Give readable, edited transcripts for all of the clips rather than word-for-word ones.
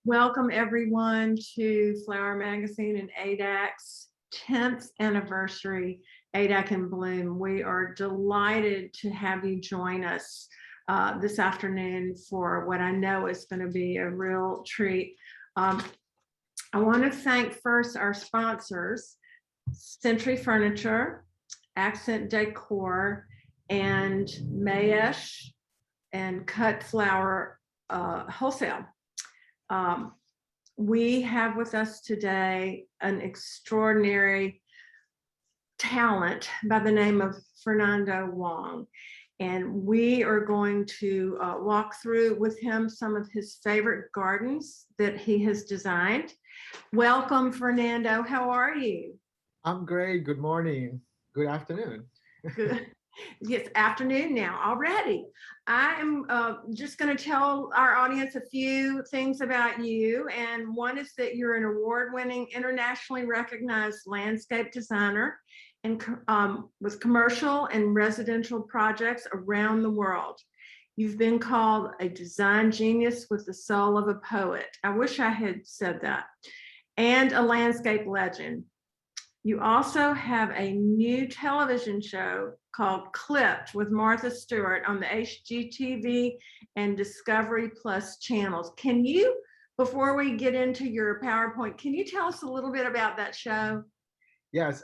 Welcome everyone to Flower Magazine and ADAC's 10th anniversary, ADAC in Bloom. We are delighted to have you join us this afternoon for what I know is going to be a real treat. I want to thank first our sponsors, Symmetry Furniture, Accent Decor, and Mayesh and Cut Flower Wholesale. We have with us today an extraordinary talent by the name of Fernando Wong. And we are going to walk through with him some of his favorite gardens that he has designed. Welcome, Fernando. How are you? I'm great. Good morning. Good afternoon. Good. Yes, afternoon now already. I am just going to tell our audience a few things about you. And one is that you're an award-winning, internationally recognized landscape designer and with commercial and residential projects around the world. You've been called a design genius with the soul of a poet. I wish I had said that. And a landscape legend. You also have a new television show called Clipped with Martha Stewart on the HGTV and Discovery Plus channels. Can you, before we get into your PowerPoint, can you tell us a little bit about that show? Yes,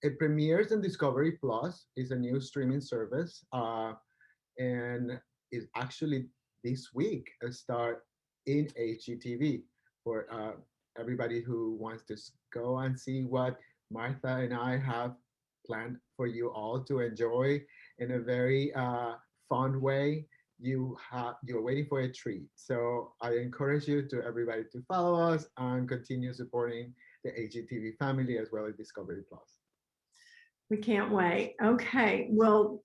it premieres on Discovery Plus. It's a new streaming service, and it's actually this week start in HGTV for everybody who wants to go and see what Martha and I have planned for you all to enjoy in a very fun way. You're waiting for a treat. So I encourage you to everybody to follow us and continue supporting the HGTV family as well as Discovery Plus. We can't wait. Okay, well,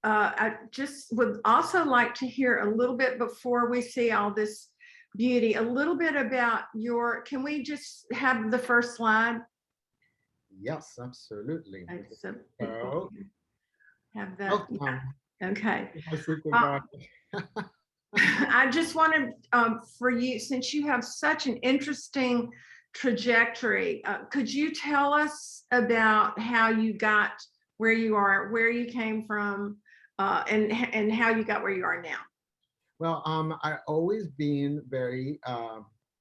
I just would also like to hear a little bit before we see all this beauty, a little bit about can we just have the first slide? Yes, absolutely. So So, have that. Yeah. Okay. super I just wanted for you, since you have such an interesting trajectory, could you tell us about how you got where you are, where you came from, and how you got where you are now? Well, I've always been very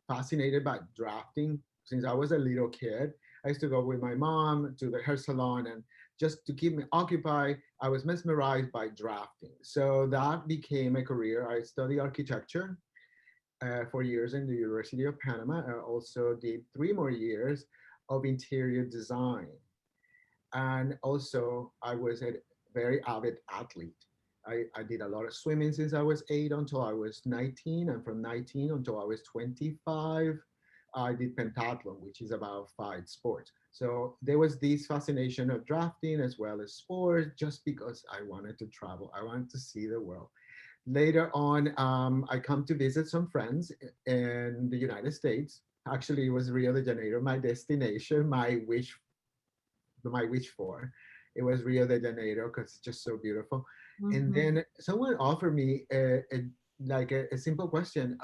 fascinated by drafting since I was a little kid. I used to go with my mom to the hair salon, and just to keep me occupied, I was mesmerized by drafting. So that became a career. I studied architecture for years in the University of Panama. I also did 3 more years of interior design. And also, I was a very avid athlete. I did a lot of swimming since I was 8 until I was 19, and from 19 until I was 25, I did pentathlon, which is about 5 sports. So there was this fascination of drafting as well as sports, just because I wanted to travel. I wanted to see the world. Later on, I come to visit some friends in the United States. Actually, it was Rio de Janeiro, my destination, my wish for. It was Rio de Janeiro because it's just so beautiful. And then someone offered me a simple question.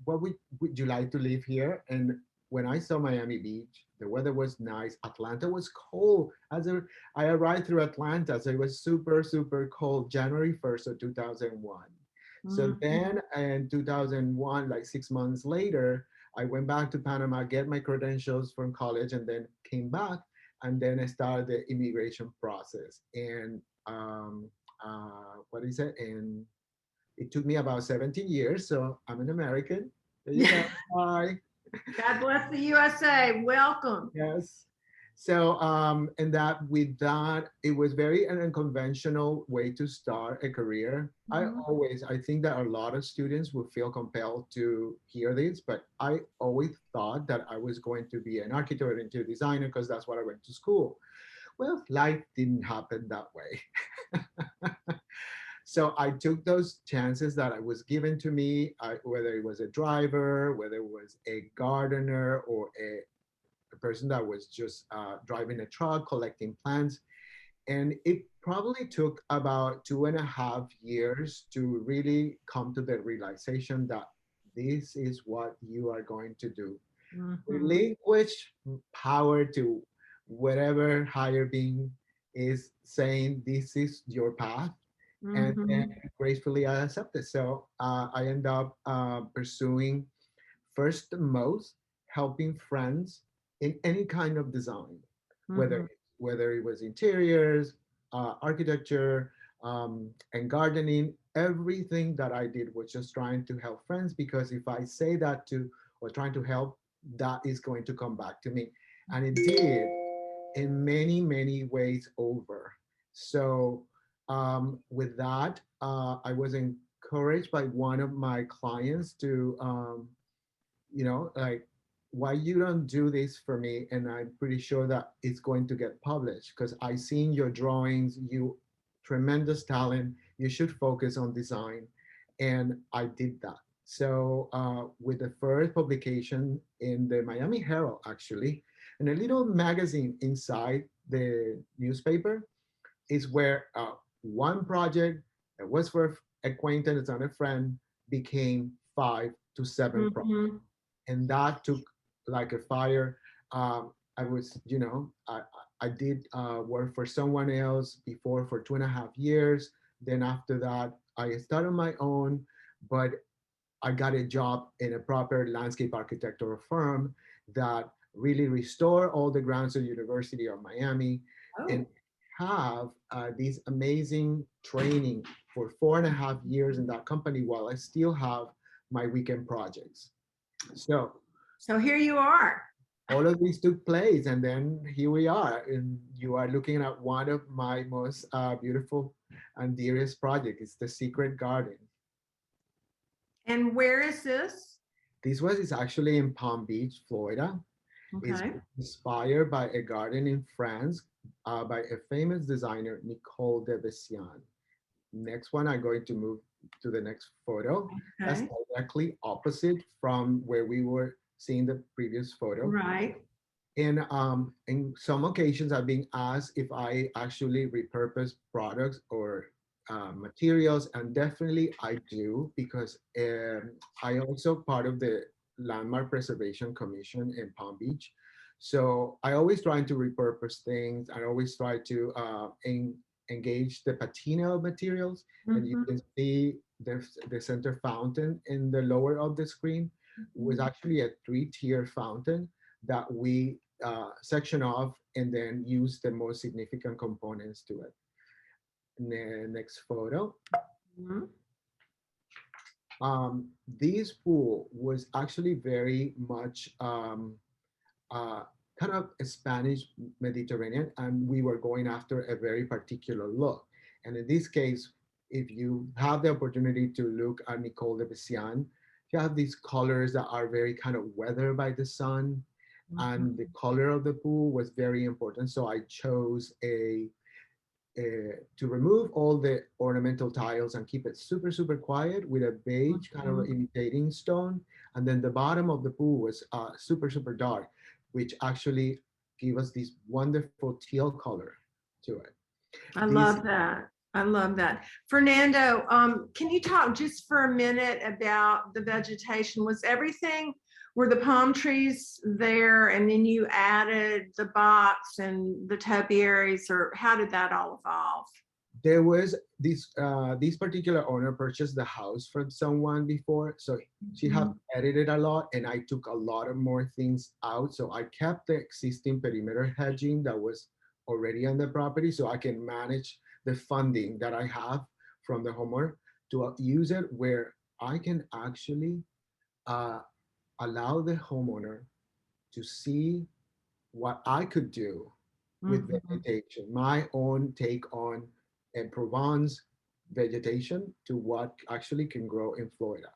What would you like to live here? And when I saw Miami Beach, the weather was nice. Atlanta was cold. I arrived through Atlanta, so it was super, super cold, January 1st of 2001. So then in 2001, like 6 months later, I went back to Panama, get my credentials from college, and then came back. And then I started the immigration process. And what is it? And it took me about 17 years. So I'm an American. There you go. Bye. God bless the USA. Welcome. Yes. So, and that with that, it was very an unconventional way to start a career. I think that a lot of students will feel compelled to hear this, but I always thought that I was going to be an architect or interior designer because that's what I went to school. Well, life didn't happen that way. So I took those chances that I was given to me, whether it was a driver, whether it was a gardener, or a person that was just driving a truck, collecting plants. And it probably took about 2.5 years to really come to the realization that this is what you are going to do. Mhm. Relinquish power to whatever higher being is saying this is your path, and then Mhm. gracefully I accept it. So I end up pursuing first and most helping friends in any kind of design, whether Mhm. whether it was interiors, architecture, and gardening. Everything that I did was just trying to help friends, because if I say that to or trying to help, that is going to come back to me, and it did in many many ways over. So with that, I was encouraged by one of my clients to like, why you don't do this for me, and I'm pretty sure that it's going to get published because I seen your drawings, you tremendous talent, you should focus on design. And I did that. So with the first publication in the Miami Herald, actually, and a little magazine inside the newspaper, is where one project that was for acquaintance and a friend became 5 to 7 projects, Mhm. and that took like a fire. I was, I did work for someone else before for 2.5 years. Then after that, I started my own, but I got a job in a proper landscape architectural firm that really restore all the grounds of the University of Miami, and Oh. have this amazing training for 4.5 years in that company while I still have my weekend projects. So So here you are. all of these took place, and then here we are, and you are looking at one of my most beautiful and dearest projects. It's the Secret Garden. And where is this? This was is actually in Palm Beach, Florida. It's Okay. inspired by a garden in France by a famous designer, Nicole de Bessian. Next one, I'm going to move to the next photo. That's Okay. directly opposite from where we were seeing the previous photo. Right. And in some occasions, I've been asked if I actually repurpose products or materials, and definitely I do, because I also part of the Landmark Preservation Commission in Palm Beach. So I always try to repurpose things. I always try to engage the patina of materials, and you can Mhm. see the center fountain in the lower of the screen was Mhm. actually a 3-tier fountain that we section off and then use the most significant components to it. Next photo. Mhm. This pool was actually very much uh, kind of a Spanish Mediterranean, and we were going after a very particular look. And in this case, if you have the opportunity to look at Nicole de Bessian, you have these colors that are very kind of weathered by the sun, and the Mhm. color of the pool was very important. So I chose to remove all the ornamental tiles and keep it super, super quiet with a beige kind of Mhm. imitating stone. And then the bottom of the pool was super, super dark, which actually gave us this wonderful teal color to it. I These love that. I love that. Fernando, can you talk just for a minute about the vegetation? Was everything, were the palm trees there and then you added the box and the topiaries, or how did that all evolve? there was this particular owner purchased the house from someone before, so she had Mhm. edited a lot, and I took a lot of more things out. So I kept the existing perimeter hedging that was already on the property, so I can manage the funding that I have from the homeowner to use it where I can actually uh, allow the homeowner to see what I could do with Mhm. vegetation, my own take on Provence vegetation to what actually can grow in Florida.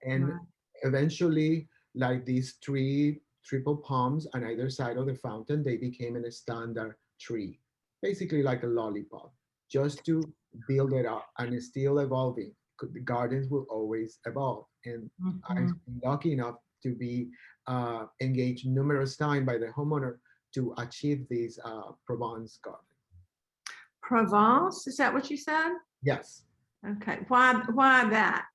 And Right. eventually, like these three triple palms on either side of the fountain, they became a standard tree, basically like a lollipop, just to build it up, and it's still evolving. The gardens will always evolve. And I'm Mhm. lucky enough to be engaged numerous times by the homeowner to achieve this Provence garden. Provence, is that what you said? Yes. Okay. Why that?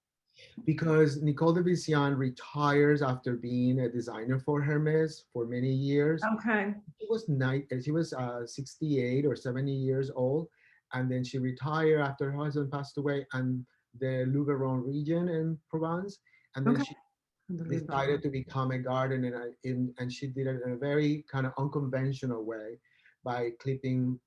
because Nicole de Vincian retires after being a designer for Hermes for many years. Okay. She was 68 or 70 years old, and then she retired after her husband passed away, and the Luberon region in Provence, and then Okay. she decided to become a gardener, and she did it in a very kind of unconventional way by clipping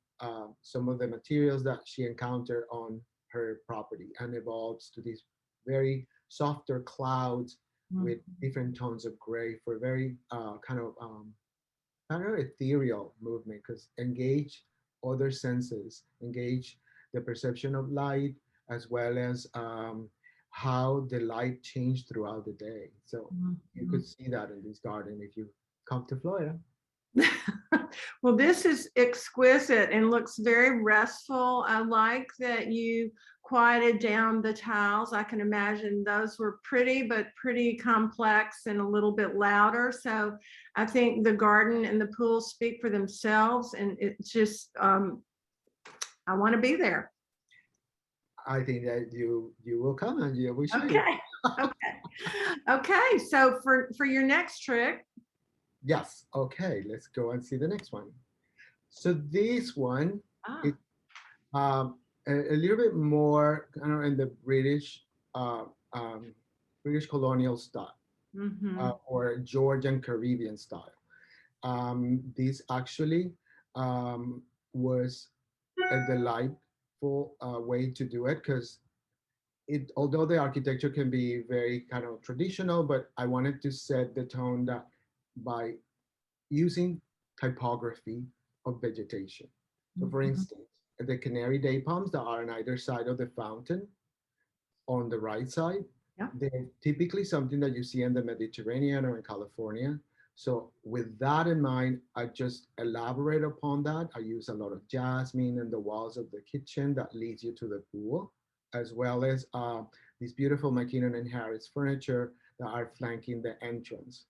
some of the materials that she encountered on her property, and evolves to these very softer clouds with Mhm. different tones of gray for very kind of ethereal movement, because engage other senses, engage the perception of light, as well as how the light changed throughout the day. So you Mhm. could see that in this garden if you come to Florida. Well, this is exquisite and looks very restful. I like that you quieted down the tiles. I can imagine those were pretty, but pretty complex and a little bit louder. So I think the garden and the pool speak for themselves. And it's just, I want to be there. I think that you will come and we should. Okay. Okay. Okay. So for your next trick. Yes. Okay. Let's go and see the next one. So this one is Ah. a little bit more kind of in the uh, um, British colonial style, Mm-hmm. or Georgian Caribbean style. This actually was a delightful way to do it, because although the architecture can be very kind of traditional, but I wanted to set the tone that by using typography of vegetation. So for Mm-hmm. instance, the canary day palms that are on either side of the fountain, on the right side, Yeah. they're typically something that you see in the Mediterranean or in California. So with that in mind, I just elaborate upon that. I use a lot of jasmine in the walls of the kitchen that leads you to the pool, as well as these beautiful McKinnon and Harris furniture that are flanking the entrance.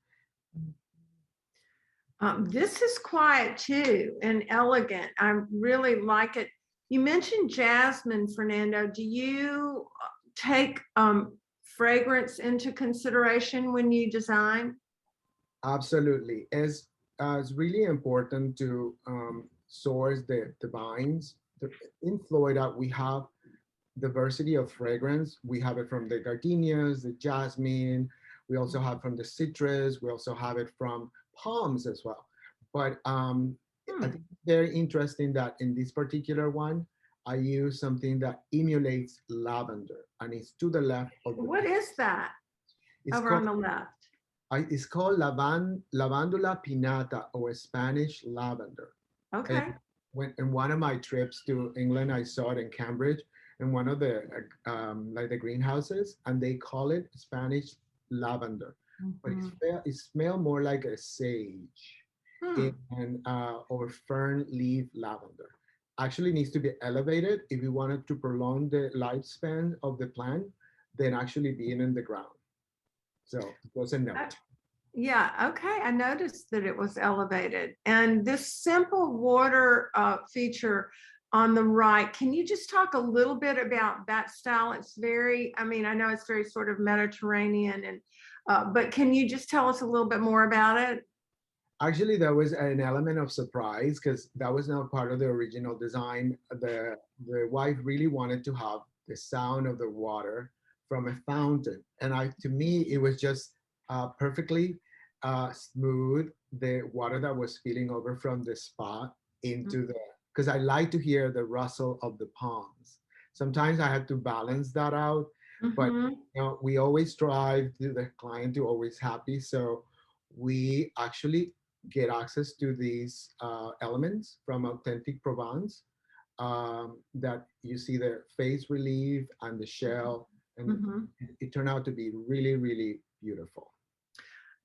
This is quiet too and elegant. I really like it. You mentioned jasmine, Fernando. Do you take fragrance into consideration when you design? Absolutely. It's really important to source the vines. In Florida, we have diversity of fragrance. We have it from the gardenias, the jasmine. We also have from the citrus. We also have it from palms as well. But I Hmm. think it's very interesting that in this particular one, I use something that emulates lavender, and it's to the left of the What picture. is that It's over called on the left? it's called lavandula pinnata, or Spanish lavender. And Okay. when in one of my trips to England, I saw it in Cambridge in one of the like the greenhouses, and they call it Spanish lavender, but Mhm. it smell more like a sage Hmm. and or fern leaf lavender. Actually needs to be elevated if you wanted to prolong the lifespan of the plant than actually being in the ground. So just a Uh, note. Yeah, okay. I noticed that it was elevated. And this simple water feature on the right, can you just talk a little bit about that style? It's very, I mean, I know it's very sort of Mediterranean, and but can you just tell us a little bit more about it? Actually, there was an element of surprise because that was not part of the original design. The wife really wanted to have the sound of the water from a fountain, and to me, it was just perfectly smooth. The water that was spilling over from the spot into the, because I like to hear the rustle of the palms. Sometimes I had to balance that out, but Mm-hmm. we always strive to the client to always happy. So we actually get access to these elements from authentic Provence, that you see the face relief and the shell, and Mm-hmm. it turned out to be really, really beautiful.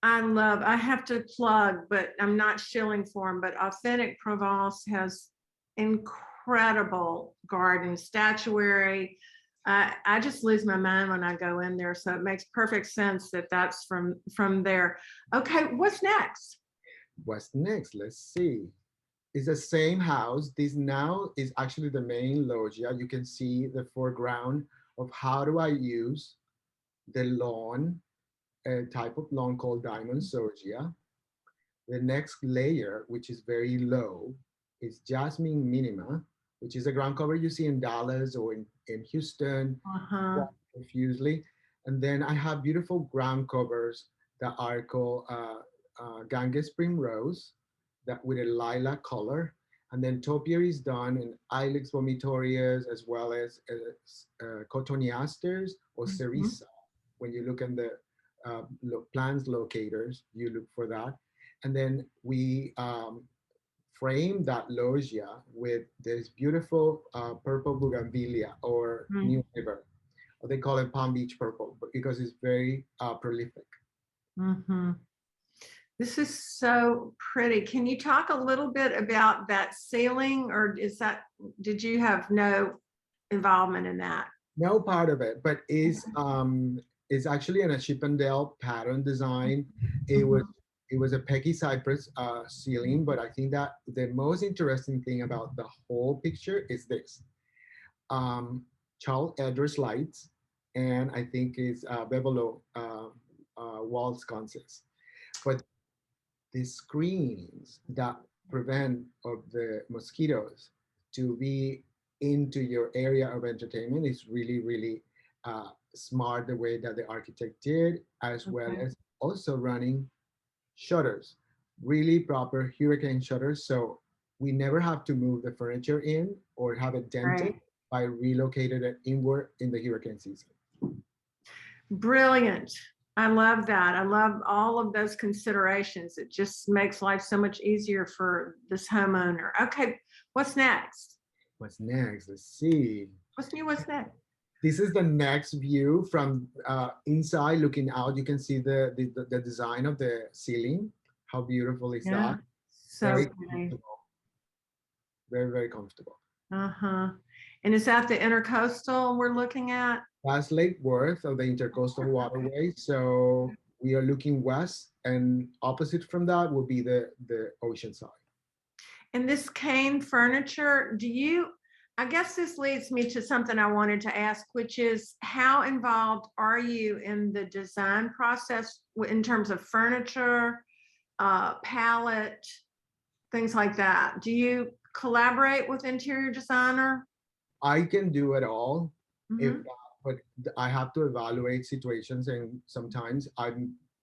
I have to plug, but I'm not shilling for them, but Authentic Provence has incredible garden statuary. I just lose my mind when I go in there. So it makes perfect sense that that's from there. Okay, what's next? What's next? Let's see. It's the same house. This now is actually the main loggia. You can see the foreground of how do I use the lawn, a type of lawn called diamond zoysia. The next layer, which is very low, is jasmine minima, which is a ground cover you see in Dallas or in Houston, Uh-huh. profusely. And then I have beautiful ground covers that are called Ganges Primrose, that with a lilac color. And then topiary is done in Ilex vomitorius as well as cotoneasters or Mhm. cerisa. When you look in the plants locators, you look for that. And then we frame that loggia with this beautiful purple bougainvillea or New River. Or they call it Palm Beach purple because it's very prolific. Mm-hmm. This is so pretty. Can you talk a little bit about that ceiling, or did you have no involvement in that? No part of it, but is actually in a Chippendale pattern design. It was Mhm. it was a Peggy Cypress ceiling, but I think that the most interesting thing about the whole picture is this. Um, Charles Edwards lights, and I think is Bevelo wall sconces. But the screens that prevent of the mosquitoes to be into your area of entertainment is really, really smart the way that the architect did, as well Okay, as also running shutters, really proper hurricane shutters. So we never have to move the furniture in or have it dented great. by relocated it inward in the hurricane season. Brilliant. I love that. I love all of those considerations. It just makes life so much easier for this homeowner. Okay, what's next? What's next? Let's see. What's new? What's next? This is the next view from inside looking out. You can see the design of the ceiling. How beautiful is Yeah, that? so Very pretty. comfortable. Very, very comfortable. Uh-huh. And is that the intercoastal we're looking at? That's Lake Worth of the Intercoastal Waterway. So we are looking west, and opposite from that will be the ocean side. And this cane furniture, I guess this leads me to something I wanted to ask, which is how involved are you in the design process in terms of furniture, palette, things like that? Do you collaborate with interior designer? I can do it all, if Mhm. but I have to evaluate situations, and sometimes I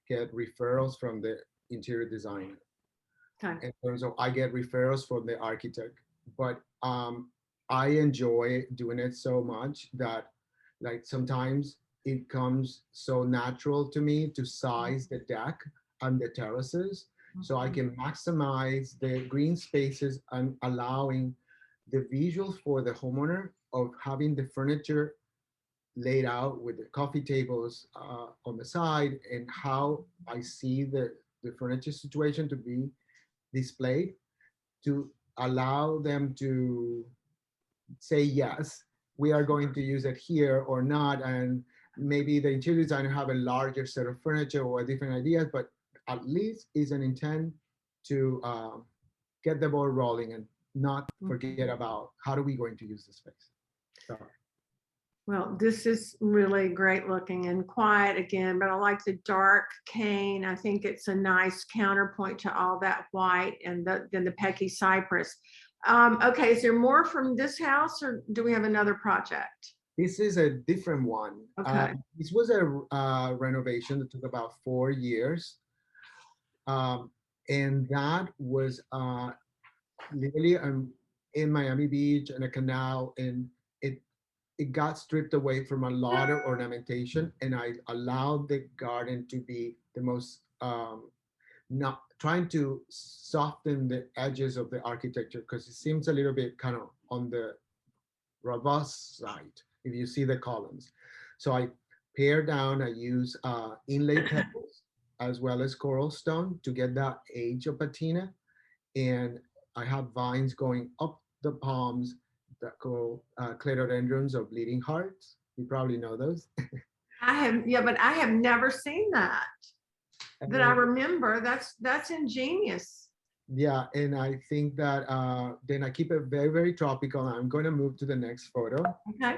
get referrals from the interior designer. Okay. In terms of I get referrals from the architect, but I enjoy doing it so much that like sometimes it comes so natural to me to size the deck and the terraces so I Mhm. can maximize the green spaces and allowing the visuals for the homeowner of having the furniture laid out with the coffee tables on the side and how I see the furniture situation to be displayed to allow them to say yes, we are going to use it here or not. And maybe the interior designer have a larger set of furniture or different ideas, but at least is an intent to get the ball rolling and not forget Mhm. about how are we going to use the space. So Well, this is really great looking and quiet again, but I like the dark cane. I think it's a nice counterpoint to all that white and then the Pecky cypress. Okay, is there more from this house or do we have another project? this is a different one. Okay. This was a renovation that took about 4 years. Um, and that was literally in Miami Beach and a canal, and it it got stripped away from a lot of ornamentation, and I allowed the garden to be the most not trying to soften the edges of the architecture because it seems a little bit kind of on the robust side if you see the columns. So I pare down, I use inlay pebbles as well as coral stone to get that age of patina, and I have vines going up the palms that go cladodendrons or bleeding hearts. You probably know those. Yeah, but I have never seen that I And remember. That's ingenious. yeah, and I think that then I keep it very, very tropical. I'm going to move to the next photo. Okay.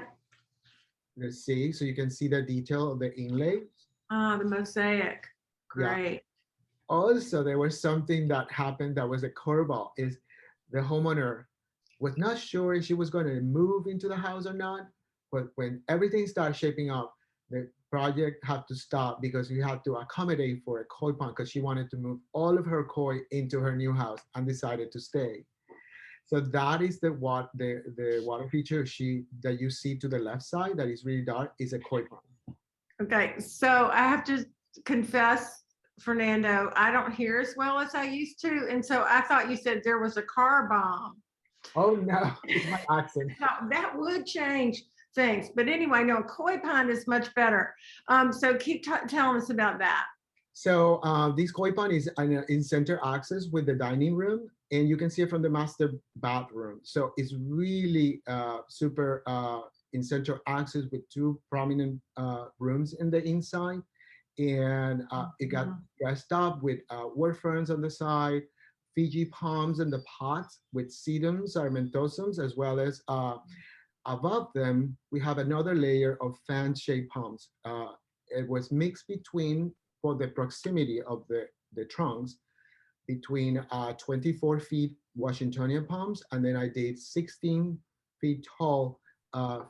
Let's see, so you can see the detail of the inlays. Ah, the mosaic. Yeah. Great. Also, there was something that happened that was a curveball. Is the homeowner was not sure if she was going to move into the house or not, but when everything started shaping up, the project had to stop because we had to accommodate for a koi pond because she wanted to move all of her koi into her new house and decided to stay. So that is the water feature she that you see to the left side that is really dark is a koi pond. Okay, so I have to confess, Fernando, I don't hear as well as I used to. And so I thought you said there was a car bomb. Oh no, it's my accent. Now, that would change things. But anyway, no, koi pond is much better. So keep telling us about that. So this koi pond is in center access with the dining room, and you can see it from the master bathroom. So it's really super in center access with two prominent rooms in the inside, and it got Mhm. dressed up with wood ferns on the side, Fiji palms in the pots with sedums, armentosums, as well as above them we have another layer of fan-shaped palms. It was mixed between for the proximity of the trunks between 24 feet Washingtonian palms, and then I did 16 feet tall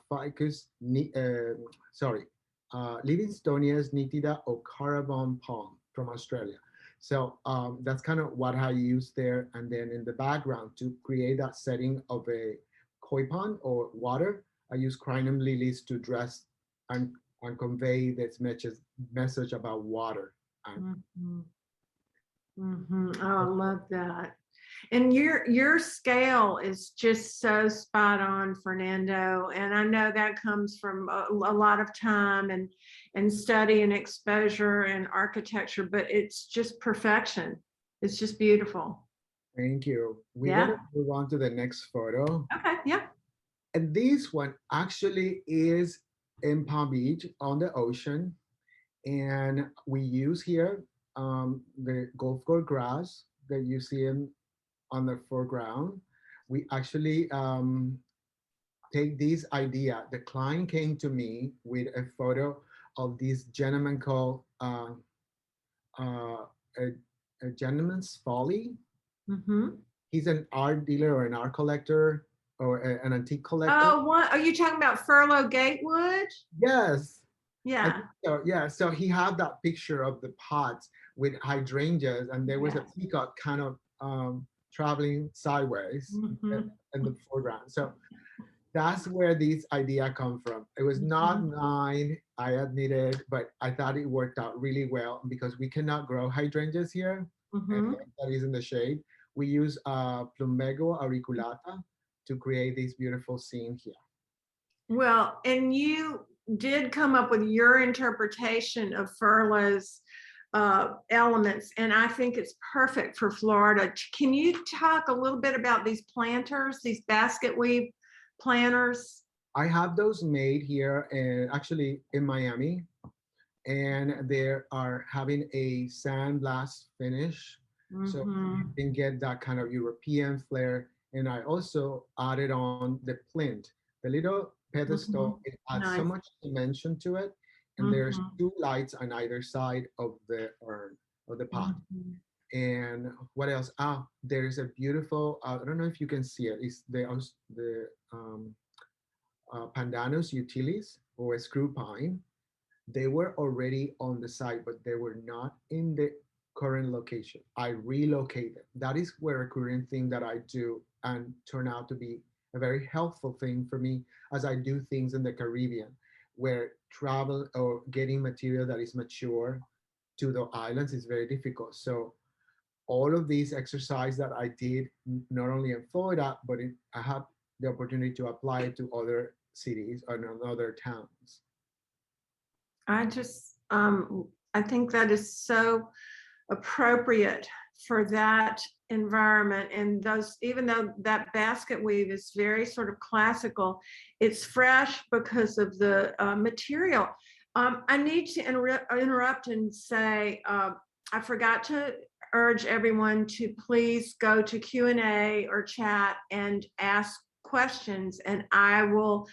ficus, Livingstonia's nitida or Carabon palm from Australia. So that's kind of what I used there. And then in the background to create that setting of a koi pond or water, I use crinum lilies to dress and convey this message about water. And Mhm. Mhm. Oh, I love that. And your scale is just so spot on, Fernando. And I know that comes from a lot of time and study and exposure and architecture, but it's just perfection. It's just beautiful. thank you. We're going to Yeah. move on to the next photo. Okay. Yeah. And this one actually is in Palm Beach on the ocean. And we use here the golf course grass that you see on the foreground. We actually take this idea. The client came to me with a photo of this gentleman called uh, a, a gentleman's folly. Mm-hmm. He's an art dealer or an art collector or an antique collector. Oh, what are you talking about? Furlough Gatewood? Yes. I Yeah. think so, yeah. So he had that picture of the pots with hydrangeas, and there was a Yeah. peacock kind of traveling sideways Mm-hmm. in the foreground. So that's where this idea come from. It was not Mm-hmm. mine, I admit it, but I thought it worked out really well because we cannot grow hydrangeas here, and Mm-hmm. that is in the shade. We use Plumego auriculata to create this beautiful scene here. Well, and you did come up with your interpretation of Furlough's elements, and I think it's perfect for Florida. Can you talk a little bit about these planters, these basket weave planters? I have those made here and actually in Miami, and they are having a sandblast finish, so you Mm-hmm. can get that kind of European flair. And I also added on the plinth, the little Mm-hmm. pedestal. It adds so Nice. much dimension to it, and there's Mm-hmm. two lights on either side of the urn of the pot. Mm-hmm. And what else? Ah, there's a beautiful. I don't know if you can see it. It's the Pandanus utilis or screw pine. They were already on the site, but they were not in the current location. I relocated. That is where a recurring thing that I do and turn out to be a very helpful thing for me as I do things in the Caribbean, where travel or getting material that is mature to the islands is very difficult. So all of these exercise that I did, not only in Florida, but I had the opportunity to apply it to other cities and other towns. I just, I think that is so appropriate for that environment. And those, even though that basket weave is very sort of classical, it's fresh because of the material. I need to interrupt and say, I forgot to urge everyone to please go to Q&A or chat and ask questions, and I will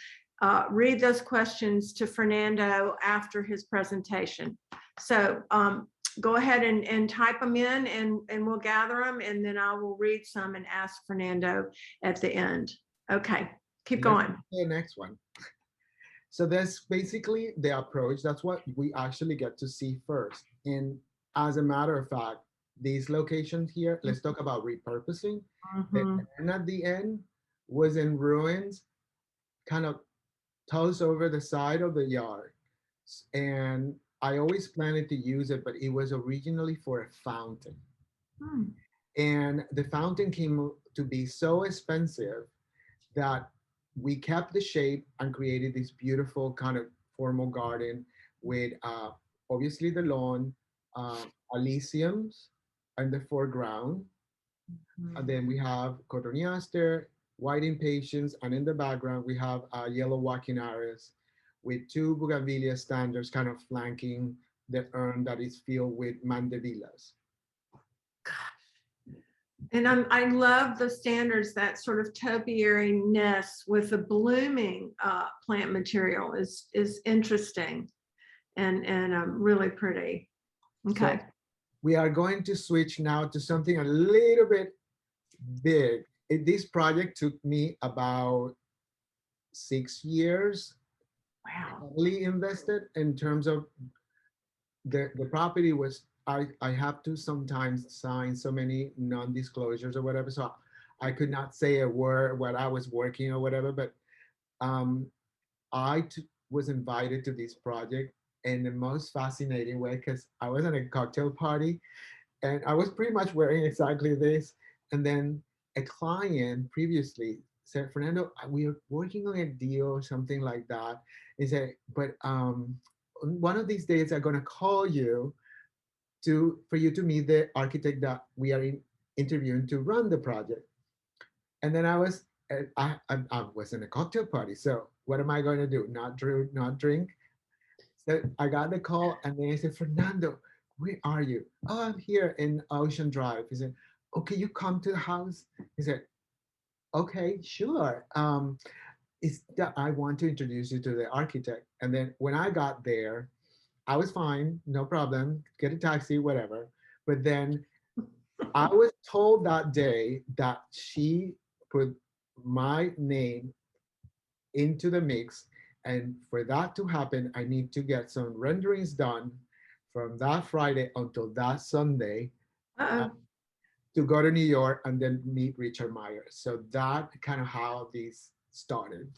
read those questions to Fernando after his presentation. So go ahead and type them in, and we'll gather them, and then I will read some and ask Fernando at the end. Okay, keep going. The next one. So that's basically the approach. That's what we actually get to see first. And as a matter of fact, these locations here, let's talk about repurposing. And at the end was in ruins, kind of tossed over the side of the yard. And I always planned to use it, but it was originally for a fountain. Hmm. And the fountain came to be so expensive that we kept the shape and created this beautiful kind of formal garden with obviously the lawn, elysiums in the foreground. And then we have cotoneaster, white impatiens, and in the background we have yellow walking arrows with two bougainvillea standards kind of flanking the urn that is filled with mandevillas. And I love the standards, that sort of topiary-ness with the blooming plant material is interesting and really pretty. Okay. So we are going to switch now to something a little bit big. This project took me about 6 years. Wow. Heavily invested in terms of the property was I have to sometimes sign so many non-disclosures or whatever, so I could not say a word what I was working or whatever, but um, was invited to this project in the most fascinating way because I was at a cocktail party and I was pretty much wearing exactly this. And then a client previously said, Fernando, we are working on a deal or something like that. He said, but one of these days I'm gonna call you for you to meet the architect that we are interviewing to run the project. And then I was in a cocktail party, so what am I going to do? Not drink. So I got the call, and then I said, Fernando, where are you? Oh, I'm here in Ocean Drive. He said, okay, you come to the house. He said, okay, sure. It's that I want to introduce you to the architect. And then when I got there, I was fine, no problem, get a taxi, whatever. But then I was told that day that she put my name into the mix. And for that to happen, I need to get some renderings done from that Friday until that Sunday to go to New York and then meet Richard Myers. So that kind of how this started.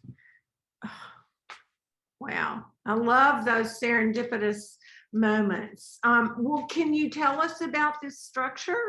Wow, I love those serendipitous moments. Well, can you tell us about this structure?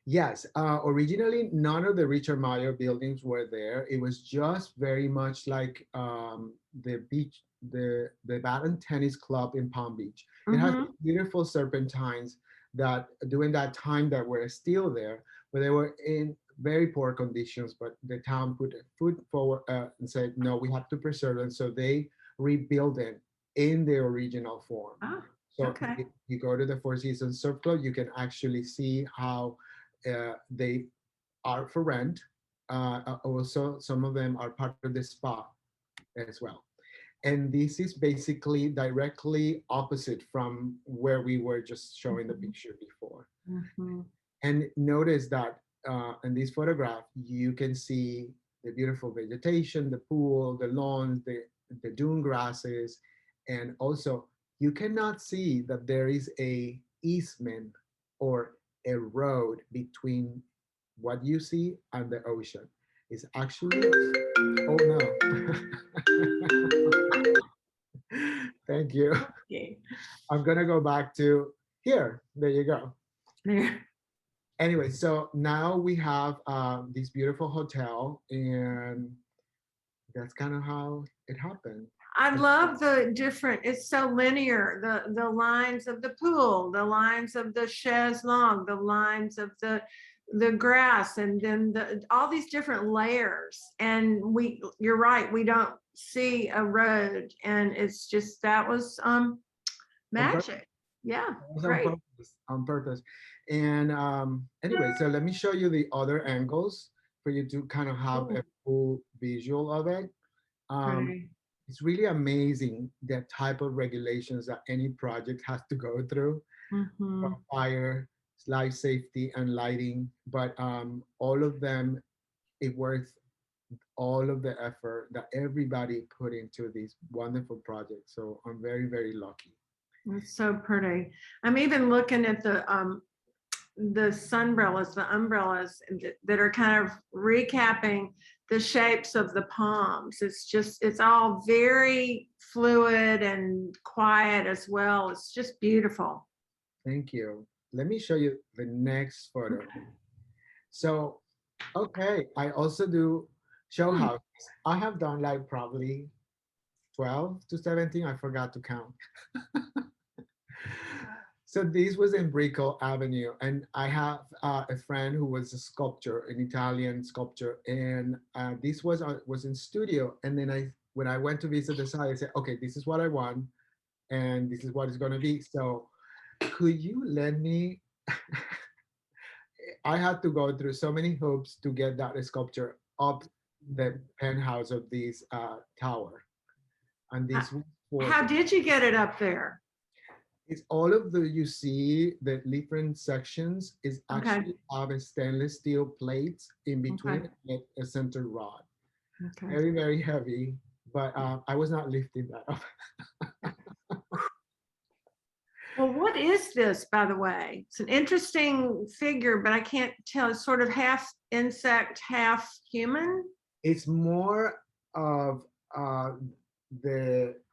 Yes, originally none of the Richard Meyer buildings were there. It was just very much like the beach, the Baton Tennis Club in Palm Beach. It has beautiful serpentines that during that time that were still there, but they were in very poor conditions. But the town put a foot forward and said, no, we have to preserve them. So they rebuilt it in the original form. Oh, So okay. if you go to the Four Seasons Surf Club, you can actually see how they are for rent. Also, some of them are part of the spa as well. And this is basically directly opposite from where we were just showing the picture before. And notice that in this photograph, you can see the beautiful vegetation, the pool, the lawns, the dune grasses, and also you cannot see that there is a easement or a road between what you see and the ocean. It's actually, oh no. Thank you. Okay. I'm gonna go back to here. There you go. There. Anyway, so now we have this beautiful hotel, and that's kind of how it happened. I love the different, it's so linear, the lines of the pool, the lines of the chaise longue, the lines of the grass, and then all these different layers. And you're right, we don't see a road, and it's just, that was magic. Yeah, great. On purpose. And anyway, so let me show you the other angles for you to kind of have a full visual of it. Pretty. it's really amazing the type of regulations that any project has to go through for Mhm. fire, life safety, and lighting. But all of them, it worth all of the effort that everybody put into these wonderful projects. So I'm very, very lucky. It's so pretty. I'm even looking at the sunbrellas, the umbrellas that are kind of recapping the shapes of the palms. It's just, it's all very fluid and quiet as well. It's just beautiful. Thank you. Let me show you the next photo. So, okay, I also do show Hmm. houses. I have done like probably 12 to 17, I forgot to count. So this was in Brickell Avenue, and I have a friend who was a sculptor, an Italian sculptor, and this was in studio. And then when I went to visit the site, I said, okay, this is what I want, and this is what it's going to be. So could you let me? I had to go through so many hoops to get that sculpture up the penthouse of this tower, and How, this was for how did you get it up there? it's all of the you see the different sections is Okay. actually have a stainless steel plates in Okay. between and a center rod. Okay. Very, very heavy, but I was not lifting that up. Well, what is this, by the way? It's an interesting figure, but I can't tell. It's sort of half insect, half human. It's more of uh,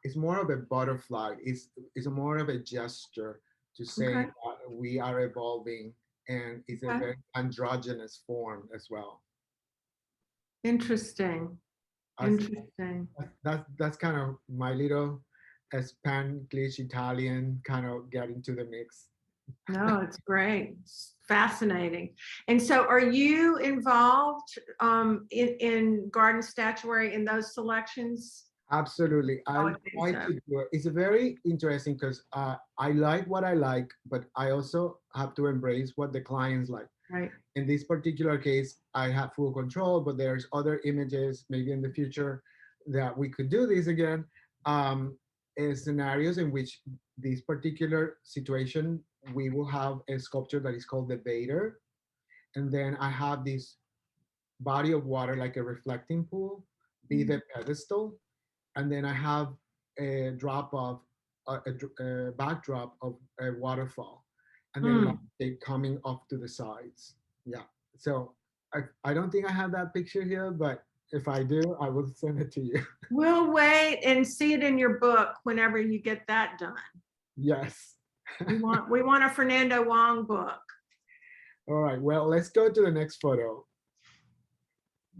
it's more of a butterfly. It's more of a gesture to say Okay. that we are evolving, and it's a Okay. very androgynous form as well. Interesting. As Interesting. that's kind of my little Spanglish Italian kind of get into the mix. No, it's great. It's fascinating. And so are you involved in garden statuary in those selections? Absolutely, I I would think try so. to do it. It's a very interesting because I like what I like, but I also have to embrace what the clients like. Right. In this particular case, I have full control, but there's other images maybe in the future that we could do this again. Scenarios in which this particular situation, we will have a sculpture that is called the Vader. And then I have this body of water like a reflecting pool, be the pedestal. And then I have a drop of a backdrop of a waterfall. And then like Hmm. they coming off to the sides. Yeah. So I don't think I have that picture here, but if I do, I will send it to you. We'll wait and see it in your book whenever you get that done. Yes. We want a Fernando Wong book. All right. Well, let's go to the next photo.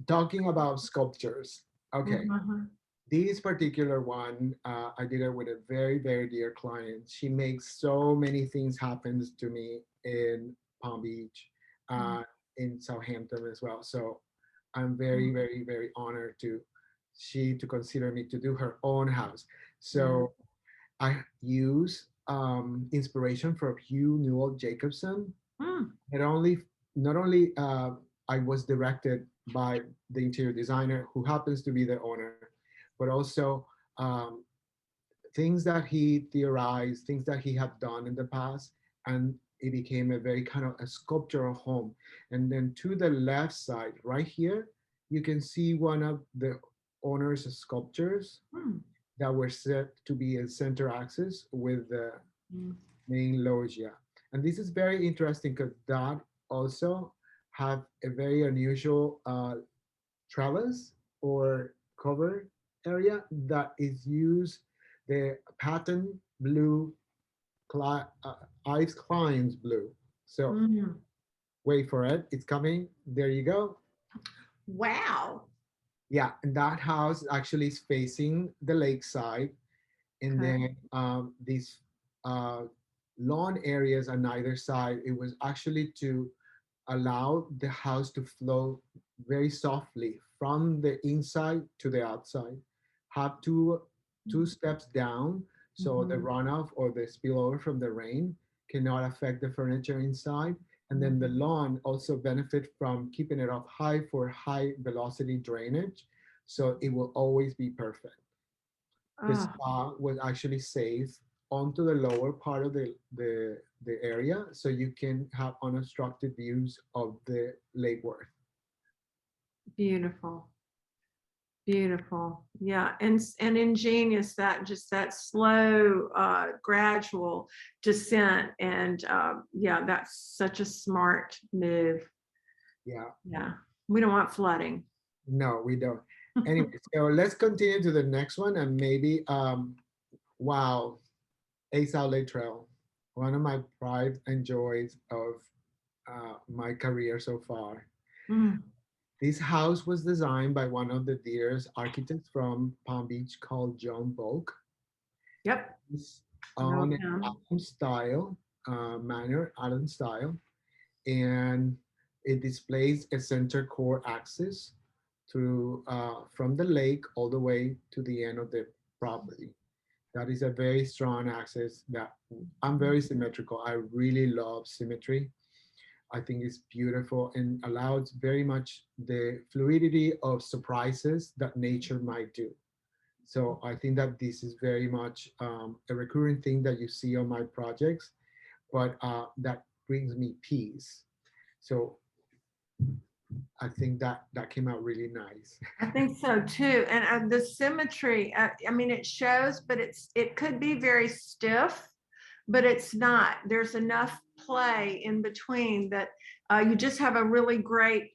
Talking about sculptures. Okay. Mhm. This particular one, I did it with a very, very dear client. She makes so many things happen to me in Palm Beach, Mhm. in Southampton as well. So I'm very, very, very honored to consider me to do her own house. Yeah. So I use inspiration from Hugh Newell Jacobson. Hmm. Not only I was directed by the interior designer who happens to be the owner, but also um, things that he theorized, things that he had done in the past, and it became a very kind of a sculptural home. And then to the left side, right here, you can see one of the owner's sculptures Hmm. that were set to be a center axis with the Hmm. main loggia. And this is very interesting because that also have a very unusual trellis or cover area that is used the pattern blue, Ives Klein's blue. So Hmm. wait for it. It's coming. There you go. Wow. Yeah, and that house actually is facing the lakeside, and Okay. then these uh, lawn areas on either side. It was actually to allow the house to flow very softly from the inside to the outside. Have two steps down so the Mhm. runoff or the spillover from the rain cannot affect the furniture inside. And then the lawn also benefit from keeping it up high for high velocity drainage. So it will always be perfect. The Oh, spa was actually safe onto the lower part of the area, so you can have unobstructed views of the Lake Worth. beautiful. Beautiful. Yeah. And ingenious that just that slow, gradual descent. And yeah, that's such a smart move. Yeah, Yeah. We don't want flooding. no, we don't. Anyway, so let's continue to the next one, and maybe wow, Ace Outlet Trail, one of my pride and joys of my career so far. Mm, This house was designed by one of the dearest architects from Palm Beach called John Volk. yep. It's No, on an no. Adam style manner, Adam style, and it displays a center core axis through from the lake all the way to the end of the property. That is a very strong axis that I'm very symmetrical. I really love symmetry. I think it's beautiful and allows very much the fluidity of surprises that nature might do. So I think that this is very much a recurring thing that you see on my projects, but that brings me peace. So I think that that came out really nice. I think so too. And the symmetry, I mean, it shows, but it could be very stiff, but it's not. There's enough play in between that you just have a really great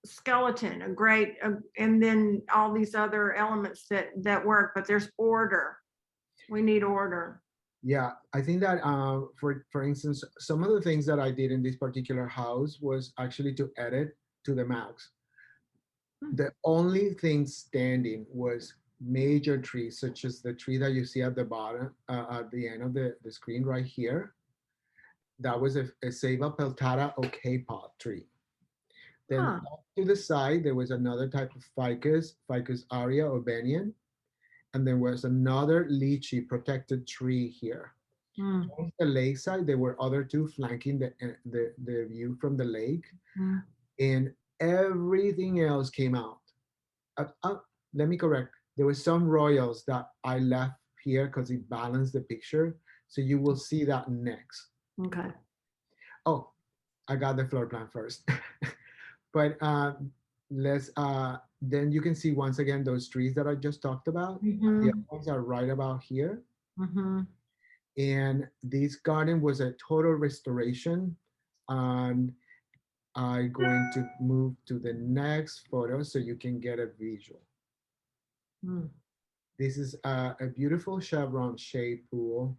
skeleton, a great, and then all these other elements that work. But there's order. We need order. Yeah, I think that for instance, some of the things that I did in this particular house was actually to edit to the max. Hmm. The only thing standing was major trees, such as the tree that you see at the bottom, at the end of the screen right here. That was a Ceiba peltata or K-pot tree. Then Huh. off to the side, there was another type of Ficus aria or banyan, and there was another lychee protected tree here. Hmm. On the lake side, there were other two flanking the view from the lake, Hmm. and everything else came out. Uh, uh, Let me correct. There were some royals that I left here because it balanced the picture. So you will see that next. Okay. Oh, I got the floor plan first. But let's then you can see once again those trees that I just talked about. The other Mm-hmm. ones are right about here. Mm-hmm. And this garden was a total restoration. And I'm going to move to the next photo so you can get a visual. Mm. This is a beautiful chevron shaped pool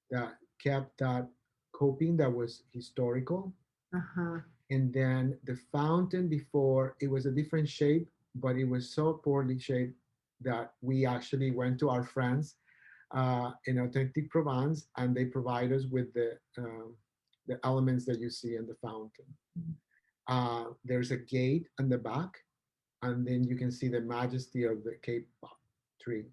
that kept that coping that was historical. Uh-huh. And then the fountain before, it was a different shape, but it was so poorly shaped that we actually went to our friends in Authentic Provence, and they provide us with the elements that you see in the fountain. There's a gate in the back, and then you can see the majesty of the Cape tree.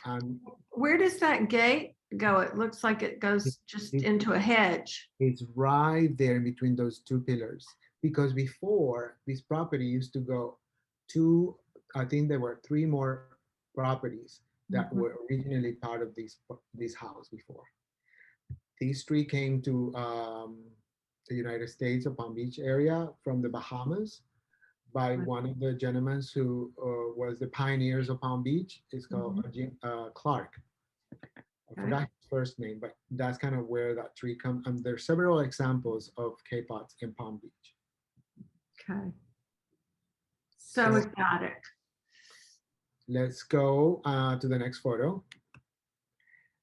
And Where does that gate go? It looks like it it, goes just it, into a hedge. it's right there in between those two pillars. Because before, this property used to go to, I think there were three more properties that Mhm. were originally part of this house before. These three came to the United States or Palm Beach area from the Bahamas by one of the gentlemen who was the pioneers of Palm Beach. It's called Mhm. Jim Clark. I Okay. forgot his first name, but that's kind of where that tree comes. And there's several examples of K-pots in Palm Beach. Okay. So So exotic. let's go to the next photo.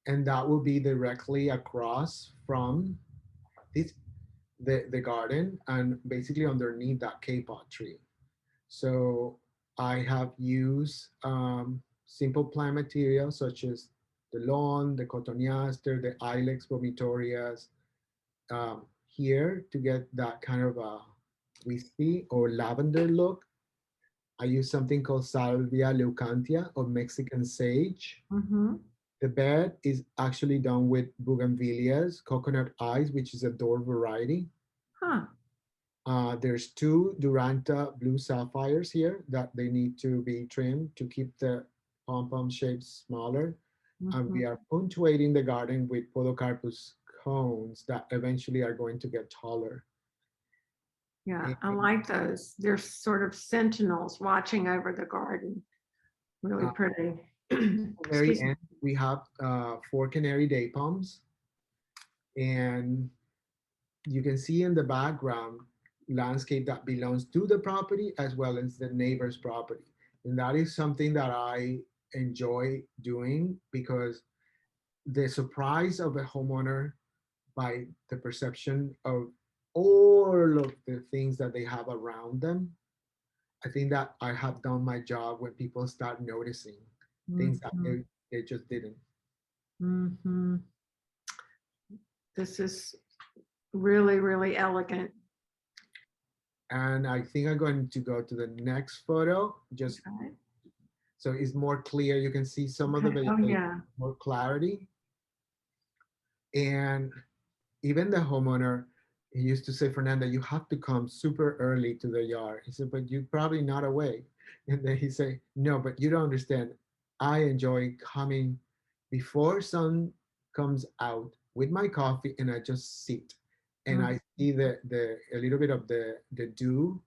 And that will be directly across from this the garden and basically underneath that K-pot tree. So I have used simple plant materials such as the lawn, the cotoneaster, the Ilex vomitorias here to get that kind of a wispy or lavender look. I use something called Salvia leucanthia or Mexican sage. Mm-hmm. The bed is actually done with bougainvilleas, coconut eyes, which is a door variety. Huh. There's two Duranta blue sapphires here that they need to be trimmed to keep the pom-pom shapes smaller. And we Mhm. are punctuating the garden with podocarpus cones that eventually are going to get taller. Yeah, And I like those. They're sort of sentinels watching over the garden. Really uh, pretty. at the very Excuse me. end, we have 4 canary day palms. And you can see in the background landscape that belongs to the property as well as the neighbor's property. And that is something that I enjoy doing because the surprise of a homeowner by the perception of all of the things that they have around them. I think that I have done my job when people start noticing things that Mhm. they just didn't. Mhm. This is really, really elegant. And I think I'm going to go to the next photo, just Okay. so it's more clear. You can see some of the Okay. Oh, vegetation, yeah. more clarity. And even the homeowner, he used to say, Fernanda, you have to come super early to the yard. He said, but you're probably not awake. And then he say, no, but you don't understand. I enjoy coming before sun comes out with my coffee and I just sit and I see the a little bit of the dew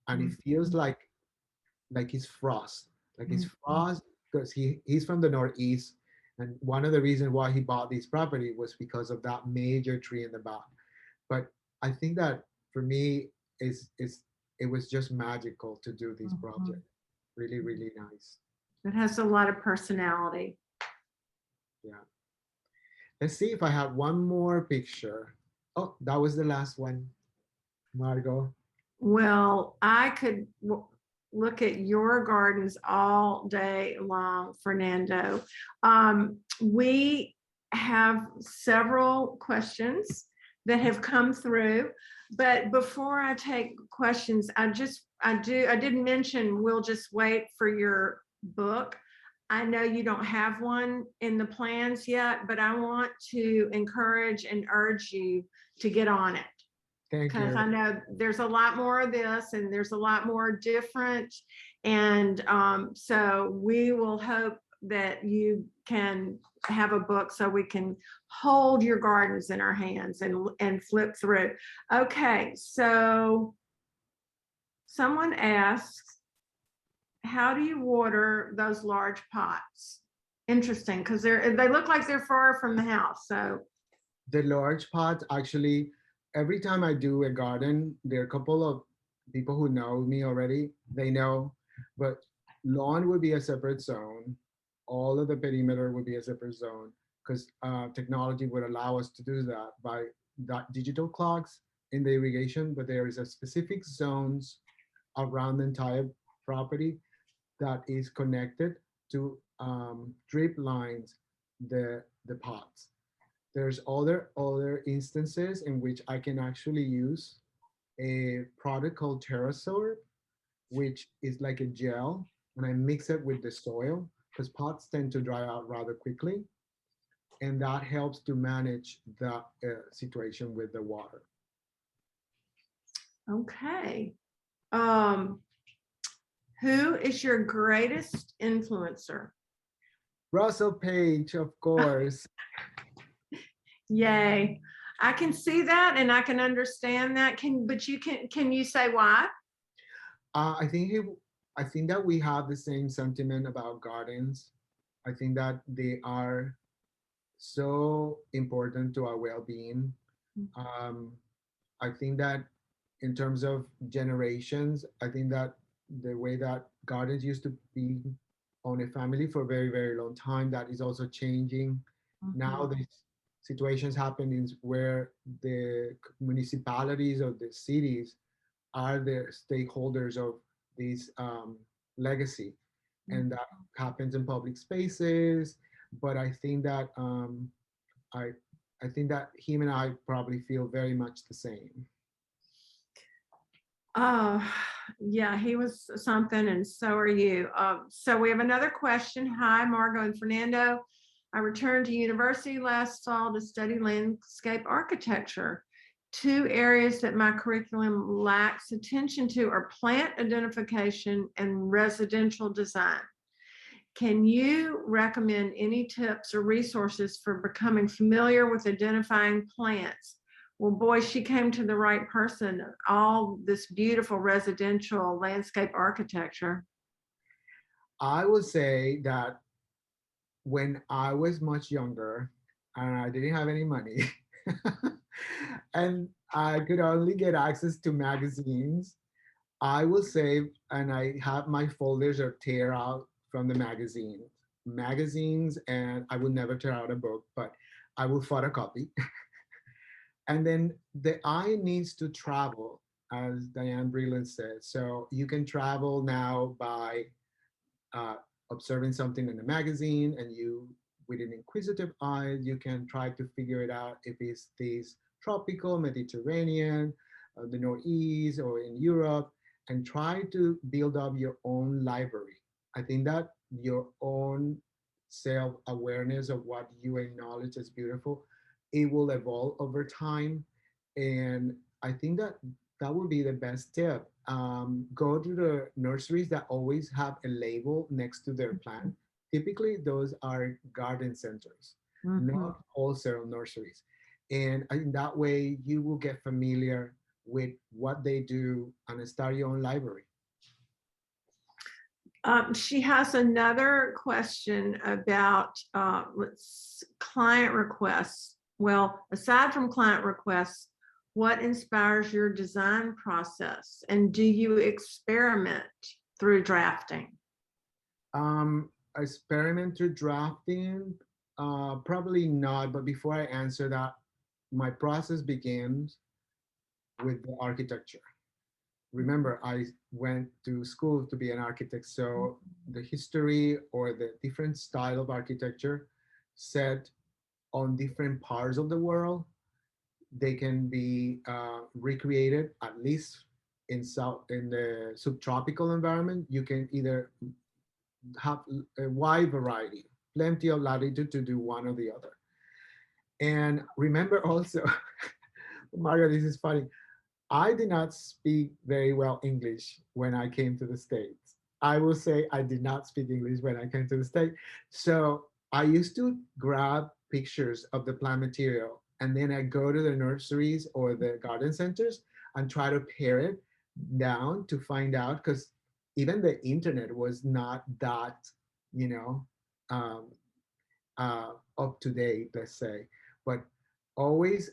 and it feels Mhm. like it's frost, like it's Mhm. frost because he's from the Northeast, and one of the reasons why he bought this property was because of that major tree in the back. But I think that for me is it was just magical to do this Mhm. project. Really, really nice. It has a lot of personality. Yeah. Let's see if I have one more picture. Oh, that was the last one, Margot. Well, I could look at your gardens all day long, Fernando. We have several questions that have come through, but before I take questions, I did mention we'll just wait for your book. I know you don't have one in the plans yet, but I want to encourage and urge you to get on it Thank because you. I know there's a lot more of this and there's a lot more different. And so we will hope that you can have a book so we can hold your gardens in our hands and flip through. Okay, so someone asks, how do you water those large pots? Interesting, because they look like they're far from the house. So The large pots, actually, every time I do a garden, there are a couple of people who know me already. They know, but lawn would be a separate zone. All of the perimeter would be a separate zone because technology would allow us to do that by that digital clocks in the irrigation. But there is a specific zones around the entire property that is connected to drip lines the pots. There's other instances in which I can actually use a product called Terrasorb, which is like a gel, and I mix it with the soil because pots tend to dry out rather quickly, and that helps to manage the situation with the water. okay. Um, who is your greatest influencer? Russell Page, of course. Yay. I can see that and I can understand that. But can you say why? I think I think that we have the same sentiment about gardens. I think that they are so important to our well-being. Um, I think that in terms of generations, I think that the way that gardens used to be on a family for a very, very long time, that is also changing. Now Mhm. these situations happen in where the municipalities of the cities are the stakeholders of this legacy. And that happens in public spaces. But I think that I I think that him and I probably feel very much the same. Oh, yeah, he was something, and so are you. So we have another question. Hi, Margot and Fernando. I returned to university last fall to study landscape architecture. Two areas that my curriculum lacks attention to are plant identification and residential design. Can you recommend any tips or resources for becoming familiar with identifying plants? Well, boy, she came to the right person. All this beautiful residential landscape architecture. I would say that when I was much younger and I didn't have any money, and I could only get access to magazines, I will save and I have my folders or tear out from the magazines, and I will never tear out a book, but I will photocopy. And then the eye needs to travel, as Diane Breland said. So you can travel now by uh, observing something in a magazine, and you, with an inquisitive eye, you can try to figure it out if it's this tropical, Mediterranean, the Northeast, or in Europe, and try to build up your own library. I think that your own self awareness of what you acknowledge as beautiful, it will evolve over time. And I think that that would be the best tip. Go to the nurseries that always have a label next to their plant. Typically, those are garden centers, Mhm. not wholesale nurseries. And in that way, you will get familiar with what they do and start your own library. She has another question about client requests. Well, aside from client requests, what inspires your design process? And do you experiment through drafting? Experimental drafting, probably not. But before I answer that, my process begins with the architecture. Remember, I went to school to be an architect, so the history or the different style of architecture set on different parts of the world, they can be recreated at least in the subtropical environment. You can either have a wide variety, plenty of latitude to do one or the other. And remember also, Mario, this is funny. I did not speak very well English when I came to the States. I will say I did not speak English when I came to the States. So I used to grab pictures of the plant material, and then I go to the nurseries or the garden centers and try to pare it down to find out, because even the internet was not that, you know, um, up to date, let's say. But always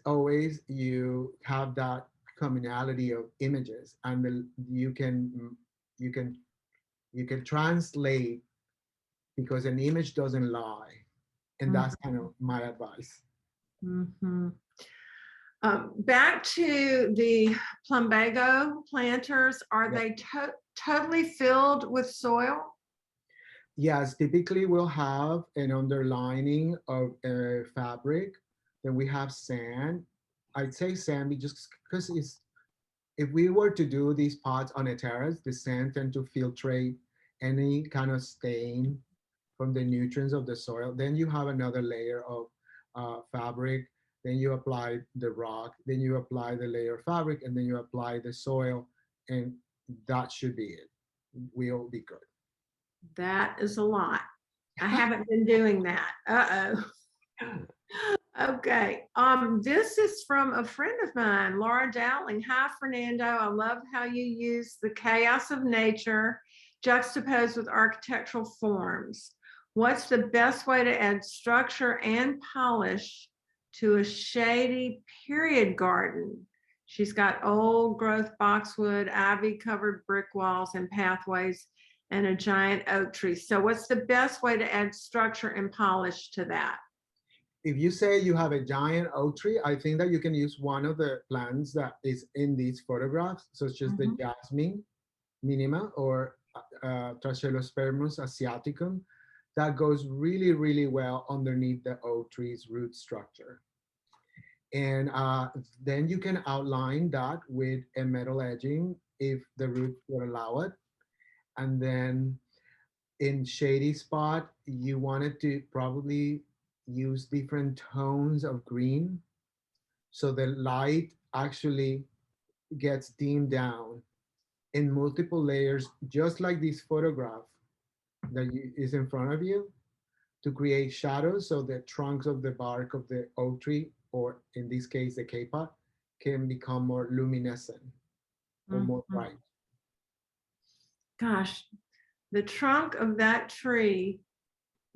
you have that commonality of images, and you can you can translate, because an image doesn't lie, and that's kind of my advice. Mm-hmm. Back to the plumbago planters, are Yeah. they totally filled with soil? Yes, typically we'll have an underlining of a fabric, then we have sand. I'd say sand just because it's, if we were to do these pots on a terrace, the sand tend to filtrate any kind of stain from the nutrients of the soil. Then you have another layer of fabric. Then you apply the rock. Then you apply the layer of fabric, and then you apply the soil, and that should be it. We'll be good. That is a lot. I haven't been doing that. Uh-oh. Okay. This is from a friend of mine, Laura Dowling. Hi, Fernando. I love how you use the chaos of nature juxtaposed with architectural forms. What's the best way to add structure and polish to a shady period garden? She's got old growth boxwood, ivy covered brick walls and pathways, and a giant oak tree. So, what's the best way to add structure and polish to that? If you say you have a giant oak tree, I think that you can use one of the plants that is in these photographs, such as the Mhm. jasmine minima or Trachelospermus asiaticum, that goes really well underneath the oak tree's root structure. And then you can outline that with a metal edging if the roots would allow it. And then in shady spot, you wanted to probably use different tones of green, so the light actually gets dimmed down in multiple layers, just like this photograph. is in front of you to create shadows so the trunks of the bark of the oak tree, or in this case, the kappa, can become more luminescent or more Mhm. bright. Gosh, the trunk of that tree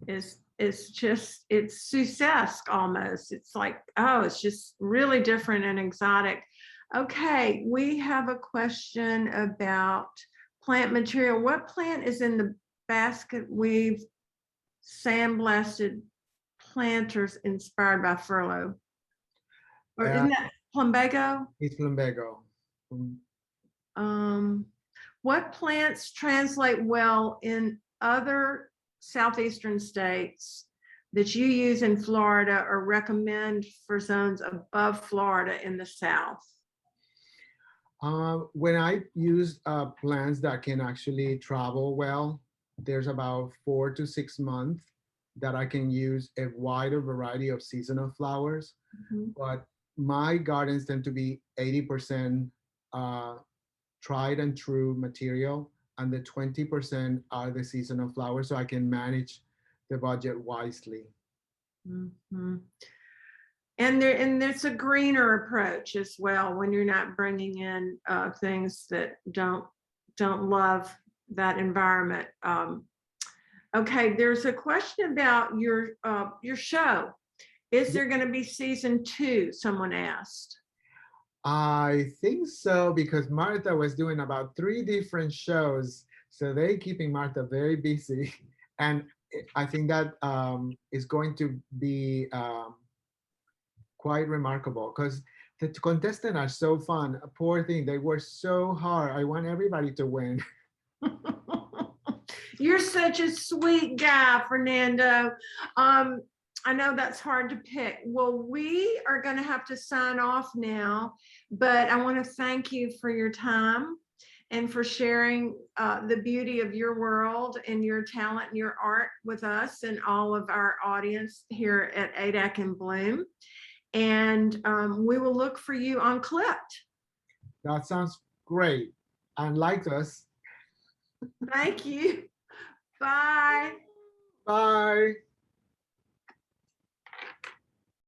is just, it's Seussesque almost. It's like, oh, it's just really different and exotic. Okay, we have a question about plant material. What plant is in the basket weave sandblasted planters inspired by furlough? Or Uh, isn't that plumbago? it's lumbago. Um, Um, what plants translate well in other southeastern states that you use in Florida or recommend for zones above Florida in the South? when I use plants that can actually travel well, there's about 4 to 6 months that I can use a wider variety of seasonal flowers. Mhm. But my gardens tend to be 80% uh, tried and true material, and the 20% are the seasonal flowers, so I can manage the budget wisely. Mhm. And there's a greener approach as well when you're not bringing in things that don't love that environment. Okay, there's a question about your show. Is Yeah, there going to be season 2? Someone asked. I think so because Martha was doing about 3 different shows, so they keeping Martha very busy, and I think that is going to be quite remarkable because the contestants are so fun. Poor thing, they work so hard. I want everybody to win. You're such a sweet guy, Fernando. Um, I know that's hard to pick. Well, we are going to have to sign off now, but I want to thank you for your time and for sharing the beauty of your world and your talent and your art with us and all of our audience here at ADAC in Bloom. And we will look for you on Clipped. That sounds great. And like us, Thank you. Bye. bye.